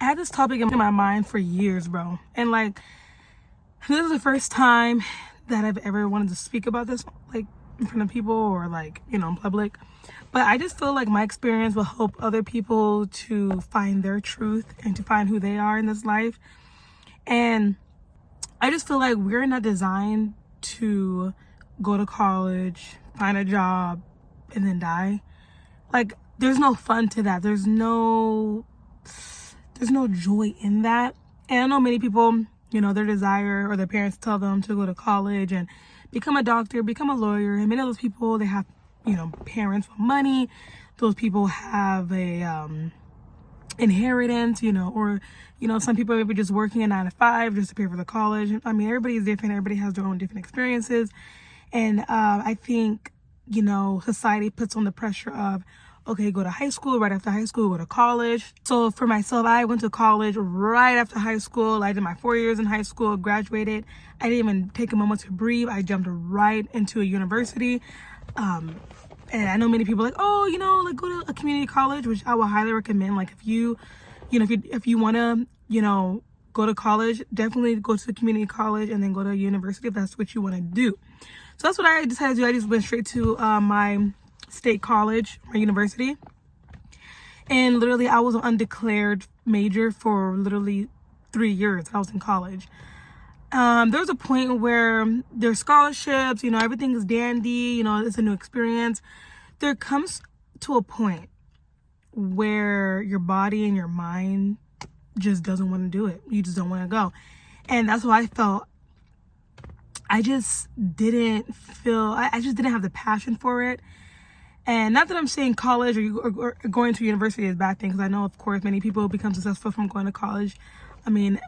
I had this topic in my mind for years, bro. And like, this is the first time that I've ever wanted to speak about this, like in front of people or like, you know, in public. But I just feel like my experience will help other people to find their truth and to find who they are in this life. And I just feel like we're not designed to go to college, find a job, and then die. Like, there's no fun to that. There's no joy in that. And I know many people, you know, their desire or their parents tell them to go to college and become a doctor, become a lawyer. And many of those people, they have, you know, parents with money. Those people have a inheritance, you know, or, you know, some people maybe just working a 9 to 5 just to pay for the college. I mean, everybody's different. Everybody has their own different experiences. And I think, you know, society puts on the pressure of, okay, go to high school, right after high school, go to college. So for myself, I went to college right after high school. I did my 4 years in high school, graduated. I didn't even take a moment to breathe. I jumped right into a university. And I know many people are like, oh, you know, like go to a community college, which I will highly recommend. Like if you want to, you know, go to college, definitely go to the community college and then go to a university if that's what you want to do. So that's what I decided to do. I just went straight to my state college, my university. And literally I was an undeclared major for literally 3 years. I was in college. There was a point where there's scholarships, you know, everything is dandy, you know, it's a new experience. There comes to a point where your body and your mind just doesn't want to do it. You just don't want to go. And that's what I felt. I just didn't have the passion for it. And not that I'm saying college or going to university is a bad thing, because I know, of course, many people become successful from going to college. I mean,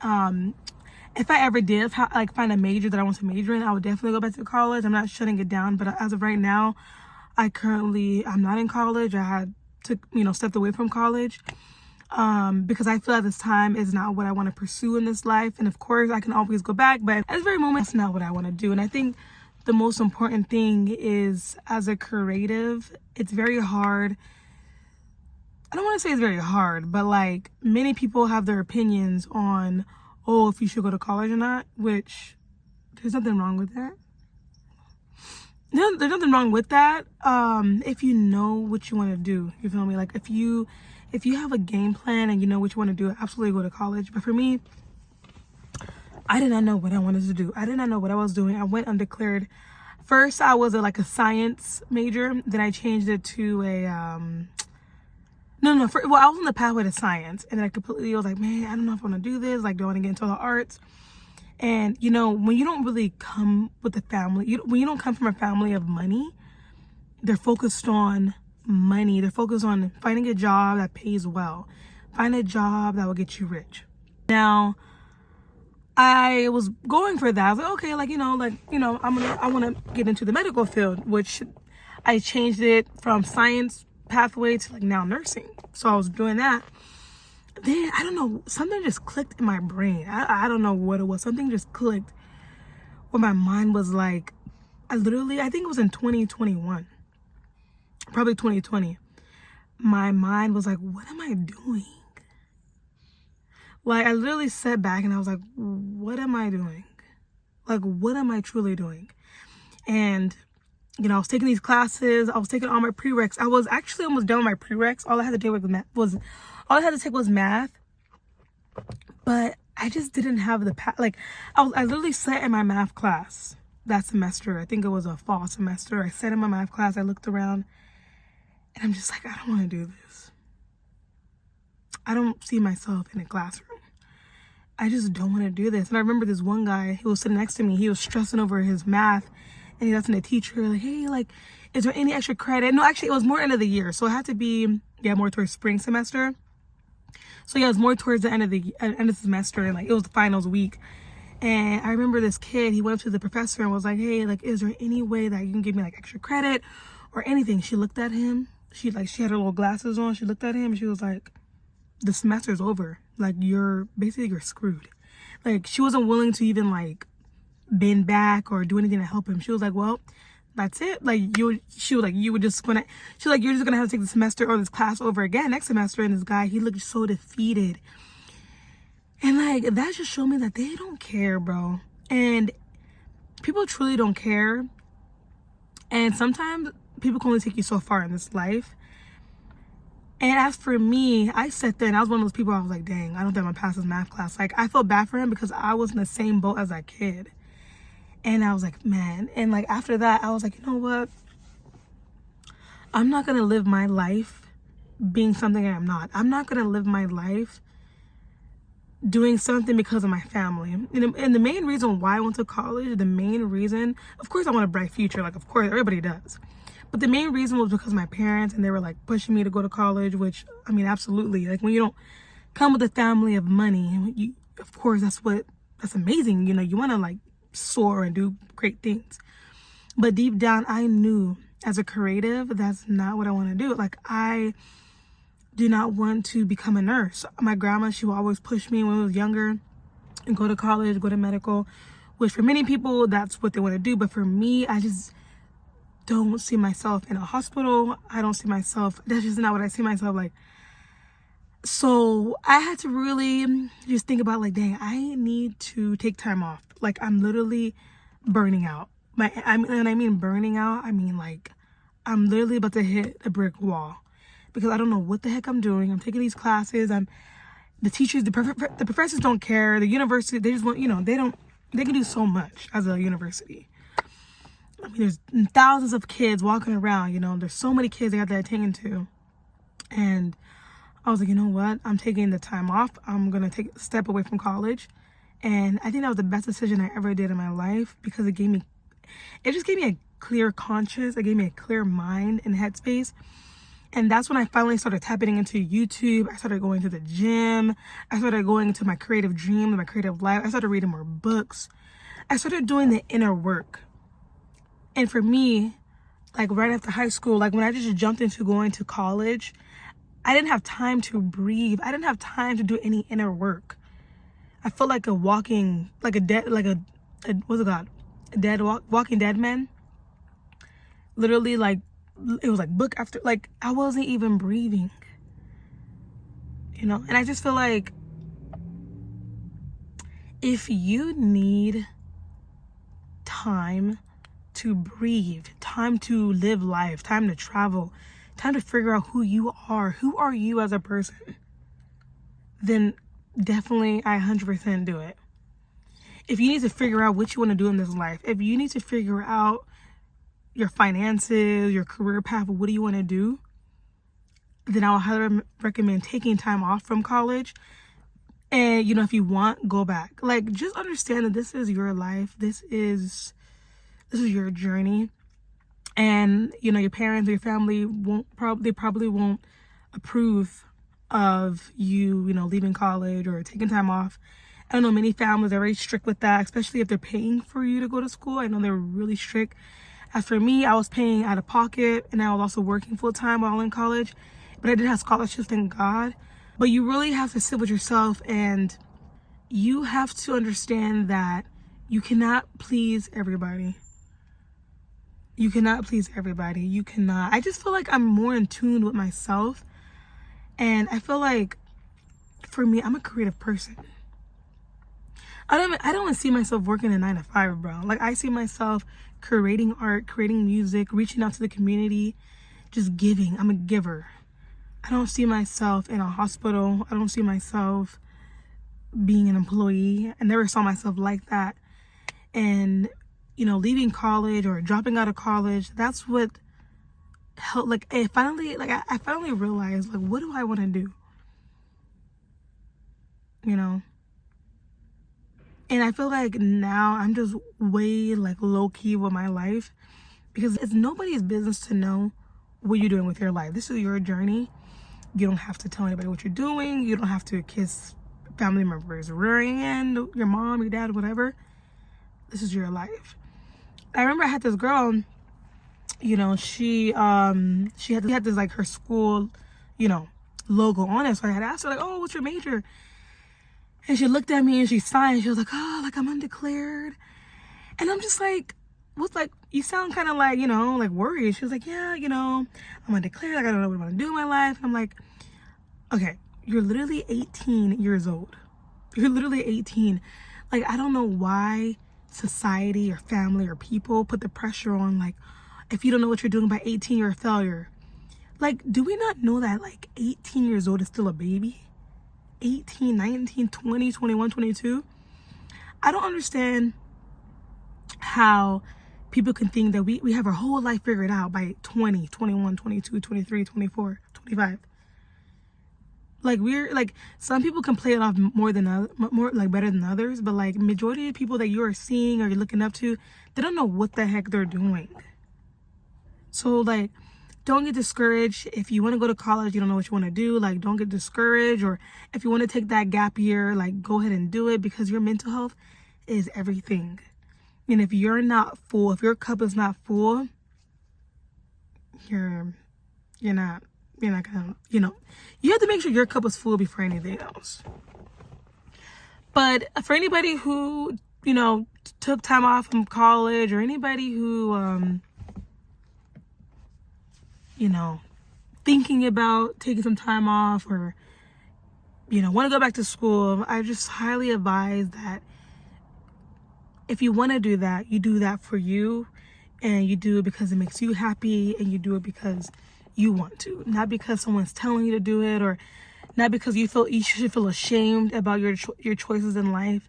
if I ever did find a major that I want to major in, I would definitely go back to college. I'm not shutting it down, but as of right now, I'm not in college. I had to, you know, stepped away from college because I feel at this time is not what I want to pursue in this life. And of course, I can always go back, but at this very moment, it's not what I want to do. And I think the most important thing is, as a creative, it's very hard. I don't want to say it's very hard, but like many people have their opinions on, oh, if you should go to college or not, which there's nothing wrong with that. No, there's nothing wrong with that. If you know what you want to do, you feel me? Like if you have a game plan and you know what you want to do, absolutely go to college. But for me, I did not know what I wanted to do. I did not know what I was doing. I went undeclared. First, I was a science major. Then I changed it to a, I was on the pathway to science. And then I was like, man, I don't know if I want to do this. Like, do I want to get into the arts? And, you know, when you don't really come with a family, when you don't come from a family of money, they're focused on money. They're focused on finding a job that pays well. Find a job that will get you rich. Now, I was going for that. I was like, okay, I want to get into the medical field, which I changed it from science pathway to now nursing. So I was doing that. Then I don't know, something just clicked in my brain. I don't know what it was. Something just clicked where my mind was like, I think it was in 2021, probably 2020. My mind was like, what am I doing? Like, I literally sat back and I was like, what am I doing? Like, what am I truly doing? And, you know, I was taking these classes. I was taking all my prereqs. I was actually almost done with my prereqs. All I had to take was math. But I just didn't have the, I literally sat in my math class that semester. I think it was a fall semester. I sat in my math class. I looked around and I'm just like, I don't want to do this. I don't see myself in a classroom. I just don't want to do this. And I remember this one guy who was sitting next to me. He was stressing over his math. And he was asking the teacher, like, hey, is there any extra credit? No, actually, it was more end of the year. So it had to be, more towards spring semester. So yeah, it was more towards the end of the semester. And it was the finals week. And I remember this kid, he went up to the professor and was like, hey, is there any way that you can give me extra credit or anything? She looked at him. She had her little glasses on. She looked at him and she was like, the semester's over. You're screwed. She wasn't willing to even bend back or do anything to help him. She was like, well, that's it. You're just gonna have to take the semester or this class over again next semester. And this guy, he looked so defeated. And like, that just showed me that they don't care, bro. And people truly don't care. And sometimes people can only take you so far in this life. And as for me, I sat there and I was one of those people, I was like, dang, I don't think I'm gonna pass this math class. Like, I felt bad for him because I was in the same boat as that kid. And I was like, man. And like, after that, I was like, you know what? I'm not gonna live my life being something I'm not. I'm not gonna live my life doing something because of my family. And the main reason why I went to college, the main reason, of course I want a bright future, like of course everybody does. But the main reason was because of my parents, and they were like pushing me to go to college, which, I mean, absolutely. Like, when you don't come with a family of money, of course, that's amazing. You know, you want to like soar and do great things. But deep down, I knew as a creative, that's not what I want to do. Like, I do not want to become a nurse. My grandma, she would always push me when I was younger and go to college, go to medical, which for many people, that's what they want to do. But for me, I just don't see myself in a hospital. I don't see myself, that's just not what I see myself like. So I had to really just think about like, dang, I need to take time off. Like, I'm literally burning out. When I mean burning out, I mean like I'm literally about to hit a brick wall because I don't know what the heck I'm doing. I'm taking these classes. The teachers, the professors don't care. The university, they just want, you know, they can do so much as a university. I mean, there's thousands of kids walking around, you know, there's so many kids they got to attend to. And I was like, you know what? I'm taking the time off. I'm going to take a step away from college. And I think that was the best decision I ever did in my life because it just gave me a clear conscience. It gave me a clear mind and headspace. And that's when I finally started tapping into YouTube. I started going to the gym. I started going into my creative dreams, my creative life. I started reading more books. I started doing the inner work. And for me, like right after high school, like when I just jumped into going to college, I didn't have time to breathe. I didn't have time to do any inner work. I felt like a walking, like a dead, like a what's it called? Walking Dead man. Literally, like, it was like book after, like, I wasn't even breathing. You know? And I just feel like if you need time to breathe, time to live life, time to travel, time to figure out who you are you as a person, then definitely I 100% do it. If you need to figure out what you want to do in this life, if you need to figure out your finances, your career path, what do you want to do, then I would highly recommend taking time off from college. And, you know, if you want, go back. Like, just understand that this is your life. This is your journey. And, you know, your parents or your family probably won't approve of you, you know, leaving college or taking time off. I know many families are very strict with that, especially if they're paying for you to go to school. I know they're really strict. As for me, I was paying out of pocket, and I was also working full time while in college. But I did have scholarships, thank God. But you really have to sit with yourself, and you have to understand that you cannot please everybody. You cannot please everybody. You cannot. I just feel like I'm more in tune with myself. And I feel like, for me, I'm a creative person. I don't see myself working a 9 to 5, bro. Like, I see myself creating art, creating music, reaching out to the community, just giving. I'm a giver. I don't see myself in a hospital. I don't see myself being an employee. I never saw myself like that. And, you know, leaving college or dropping out of college, that's what helped. Like, I finally realized, like, what do I want to do? You know? And I feel like now I'm just way like low key with my life because it's nobody's business to know what you're doing with your life. This is your journey. You don't have to tell anybody what you're doing. You don't have to kiss family members rearing end, your mom, your dad, whatever. This is your life. I remember I had this girl, you know, she had this like her school, you know, logo on it. So I had asked her like, oh, what's your major? And she looked at me and she signed. She was like, oh, like I'm undeclared. And I'm just like, what's like, you sound kind of like, you know, like worried. She was like, yeah, you know, I'm undeclared. Like, I don't know what I want to do in my life. And I'm like, okay, you're literally 18 years old. You're literally 18. Like, I don't know why society or family or people put the pressure on, like, if you don't know what you're doing by 18, you're a failure. Like, do we not know that, like, 18 years old is still a baby? 18, 19, 20, 21, 22? I don't understand how people can think that we have our whole life figured out by 20, 21, 22, 23, 24, 25. Like, we're like, some people can play it off more like better than others, but like majority of people that you are seeing or you're looking up to, they don't know what the heck they're doing. So like, don't get discouraged. If you want to go to college, you don't know what you want to do, like, don't get discouraged. Or if you want to take that gap year, like, go ahead and do it, because your mental health is everything. And if you're not full, if your cup is not full, you're not gonna, you have to make sure your cup is full before anything else. But for anybody who, took time off from college, or anybody who, thinking about taking some time off, or, want to go back to school, I just highly advise that if you want to do that, you do that for you, and you do it because it makes you happy, and you do it because you want to, not because someone's telling you to do it, or not because you should feel ashamed about your choices in life.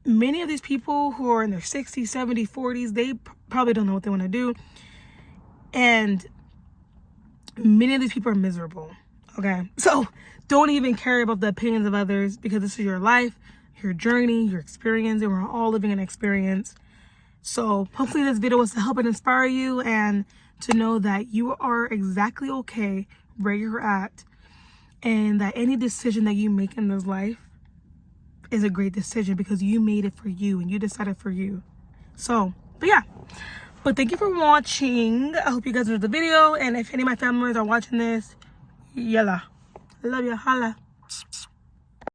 Many of these people who are in their 60s, 70s, 40s, they probably don't know what they want to do, and many of these people are miserable. Okay, so don't even care about the opinions of others, because this is your life, your journey, your experience, and we're all living an experience. So hopefully this video was to help and inspire you, and to know that you are exactly okay where you're at, and that any decision that you make in this life is a great decision, because you made it for you and you decided for you. So, but thank you for watching. I hope you guys enjoyed the video, and if any of my family members are watching this, yalla, love ya, holla.